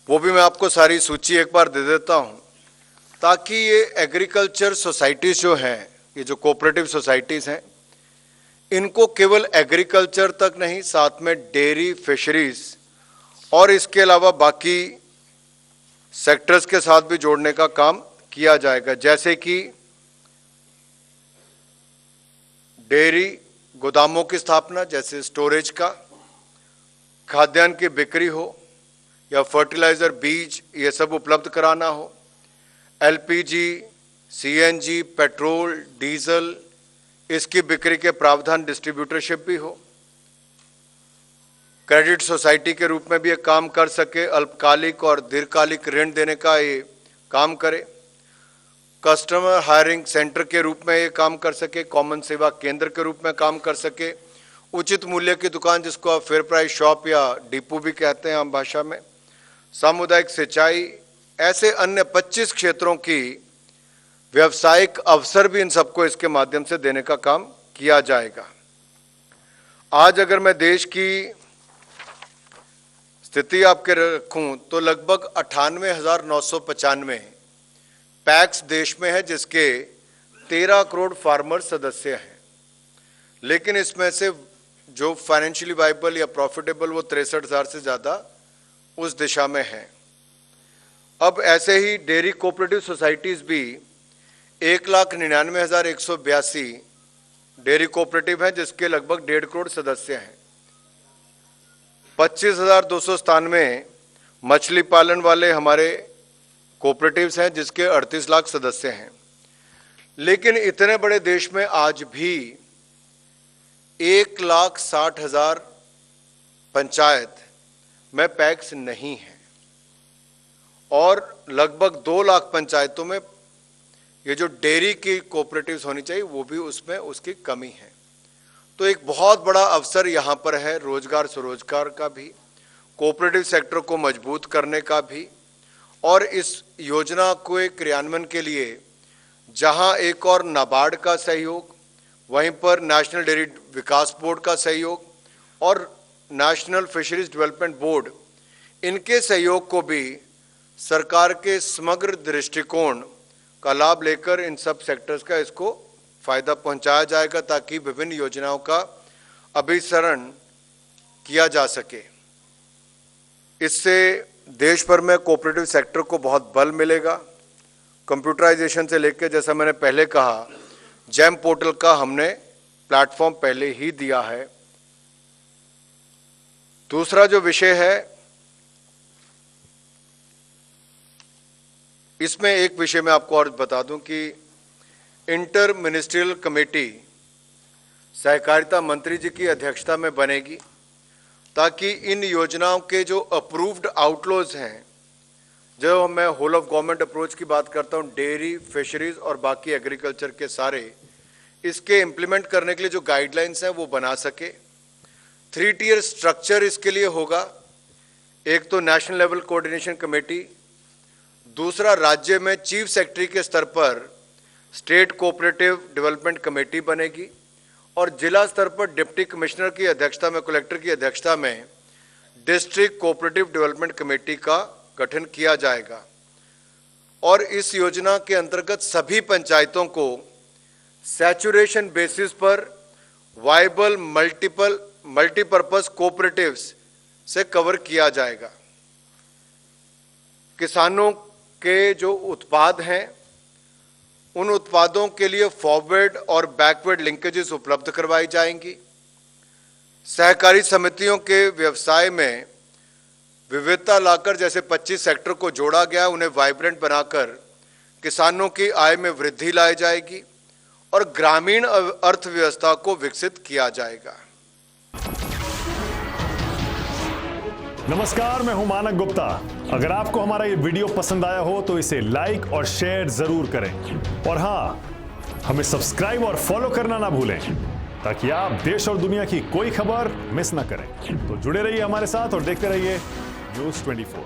वो भी मैं आपको सारी सूची एक बार दे देता हूं, ताकि ये एग्रीकल्चर सोसाइटीज़ जो हैं, ये जो कोऑपरेटिव सोसाइटीज़ हैं, इनको केवल एग्रीकल्चर तक नहीं, साथ में डेयरी, फिशरीज और इसके अलावा बाकी सेक्टर्स के साथ भी जोड़ने का काम किया जाएगा। जैसे कि डेयरी गोदामों की स्थापना, जैसे स्टोरेज का, खाद्यान्न की बिक्री हो या फर्टिलाइजर, बीज, ये सब उपलब्ध कराना हो, एलपीजी, सीएनजी, पेट्रोल, डीजल, इसकी बिक्री के प्रावधान, डिस्ट्रीब्यूटरशिप भी हो, क्रेडिट सोसाइटी के रूप में भी ये काम कर सके, अल्पकालिक और दीर्घकालिक ऋण देने का ये काम करे, कस्टमर हायरिंग सेंटर के रूप में ये काम कर सके, कॉमन सेवा केंद्र के रूप में काम कर सके, उचित मूल्य की दुकान जिसको आप फेयर प्राइस शॉप या डिपो भी कहते हैं आम भाषा में, सामुदायिक सिंचाई, ऐसे अन्य 25 क्षेत्रों की व्यावसायिक अवसर भी इन सबको इसके माध्यम से देने का काम किया जाएगा। आज अगर मैं देश की स्थिति आपके रखूं तो लगभग 98,995 पैक्स देश में है, जिसके 13 करोड़ फार्मर सदस्य हैं। लेकिन इसमें से जो फाइनेंशियली वाइबल या प्रॉफिटेबल वो 63,000 से ज़्यादा उस दिशा में है। अब ऐसे ही डेयरी कोऑपरेटिव सोसाइटीज़ भी 1,99,182 डेयरी कोऑपरेटिव हैं, जिसके लगभग 1.5 करोड़ सदस्य हैं। 25,297 मछली पालन वाले हमारे कोऑपरेटिव्स हैं, जिसके 38 लाख सदस्य हैं। लेकिन इतने बड़े देश में आज भी 1,60,000 पंचायत में पैक्स नहीं है और लगभग 2 लाख पंचायतों में ये जो डेयरी की कोऑपरेटिव्स होनी चाहिए वो भी उसमें उसकी कमी है। तो एक बहुत बड़ा अवसर यहाँ पर है रोजगार स्वरोजगार का भी, कोऑपरेटिव सेक्टर को मजबूत करने का भी, और इस योजना को क्रियान्वयन के लिए जहाँ एक और नाबार्ड का सहयोग, वहीं पर नेशनल डेयरी विकास बोर्ड का सहयोग और नेशनल फिशरीज डेवलपमेंट बोर्ड, इनके सहयोग को भी सरकार के समग्र दृष्टिकोण का लाभ लेकर इन सब सेक्टर्स का इसको फायदा पहुंचाया जाएगा, ताकि विभिन्न योजनाओं का अभिसरण किया जा सके। इससे देश भर में कोऑपरेटिव सेक्टर को बहुत बल मिलेगा। कंप्यूटराइजेशन से लेकर, जैसा मैंने पहले कहा, जैम पोर्टल का हमने प्लेटफॉर्म पहले ही दिया है। दूसरा जो विषय है, इसमें एक विषय मैं आपको और बता दूं कि इंटर मिनिस्ट्रियल कमेटी सहकारिता मंत्री जी की अध्यक्षता में बनेगी, ताकि इन योजनाओं के जो अप्रूव्ड आउटलॉज हैं, जो मैं होल ऑफ गवर्नमेंट अप्रोच की बात करता हूं, डेयरी, फिशरीज और बाकी एग्रीकल्चर के सारे, इसके इम्प्लीमेंट करने के लिए जो गाइडलाइंस हैं वो बना सके। 3 टियर स्ट्रक्चर इसके लिए होगा। एक तो नेशनल लेवल कोऑर्डिनेशन कमेटी, दूसरा राज्य में चीफ सेक्रेटरी के स्तर पर स्टेट कोऑपरेटिव डेवलपमेंट कमेटी बनेगी, और जिला स्तर पर डिप्टी कमिश्नर की अध्यक्षता में, कलेक्टर की अध्यक्षता में डिस्ट्रिक्ट कोऑपरेटिव डेवलपमेंट कमेटी का गठन किया जाएगा। और इस योजना के अंतर्गत सभी पंचायतों को सैचुरेशन बेसिस पर वाइबल मल्टीपर्पज कोऑपरेटिव्स से कवर किया जाएगा। किसानों के जो उत्पाद हैं, उन उत्पादों के लिए फॉरवर्ड और बैकवर्ड लिंकेजेस उपलब्ध करवाई जाएंगी। सहकारी समितियों के व्यवसाय में विविधता लाकर, जैसे 25 सेक्टर को जोड़ा गया, उन्हें वाइब्रेंट बनाकर किसानों की आय में वृद्धि लाई जाएगी और ग्रामीण अर्थव्यवस्था को विकसित किया जाएगा। नमस्कार, मैं हूं मानक गुप्ता। अगर आपको हमारा ये वीडियो पसंद आया हो तो इसे लाइक और शेयर जरूर करें, और हां, हमें सब्सक्राइब और फॉलो करना ना भूलें, ताकि आप देश और दुनिया की कोई खबर मिस ना करें। तो जुड़े रहिए हमारे साथ और देखते रहिए News 24।